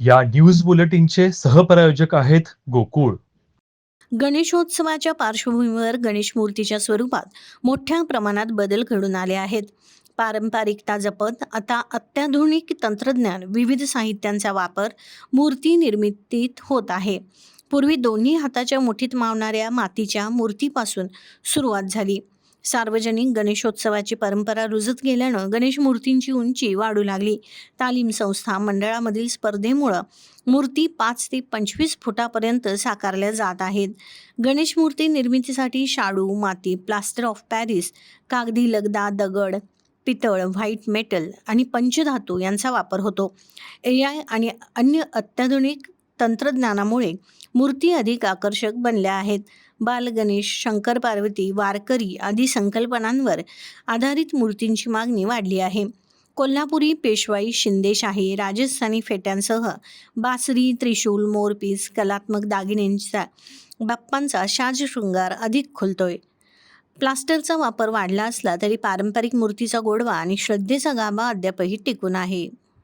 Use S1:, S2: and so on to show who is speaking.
S1: या न्यूज बुलेटिनचे सहप्रायोजक आहेत गोकुळ.
S2: गणेशोत्सवाच्या पार्श्वभूमीवर गणेश मूर्तीच्या स्वरूपात मोठ्या प्रमाणात बदल घडून आले आहेत. पारंपरिकता जपत आता अत्याधुनिक तंत्रज्ञान, विविध साहित्यांचा वापर मूर्ती निर्मितीत होत आहे. पूर्वी दोन्ही हाताच्या मुठीत मावणाऱ्या मातीच्या मूर्तीपासून सुरुवात झाली. सार्वजनिक गणेशोत्सवाची परंपरा रुजत गेल्यानं गणेश मूर्तींची उंची वाढू लागली. तालीम संस्था मंडळामधील स्पर्धेमुळं मूर्ती 5 ते 25 फुटापर्यंत साकारल्या जात आहेत. गणेश मूर्ती निर्मितीसाठी शाडू, माती, प्लास्टर ऑफ पॅरिस, कागदी लगदा, दगड, पितळ, व्हाईट मेटल आणि पंचधातू यांचा वापर होतो. AI आणि अन्य अत्याधुनिक तंत्रज्ञानामुळे मूर्ती अधिक आकर्षक बनल्या आहेत. बालगणेश, शंकर पार्वती, वारकरी आदी संकल्पनांवर आधारित मूर्तींची मागणी वाढली आहे. कोल्हापुरी, पेशवाई, शिंदेशाही, राजस्थानी फेट्यांसह बासरी, त्रिशूल, मोरपीस, कलात्मक दागिन्यांचा बाप्पांचा साजशृंगार अधिक खुलतोय. प्लास्टरचा वापर वाढला असला तरी पारंपरिक मूर्तीचा गोडवा आणि श्रद्धेचा गाभा अद्यापही टिकून आहे.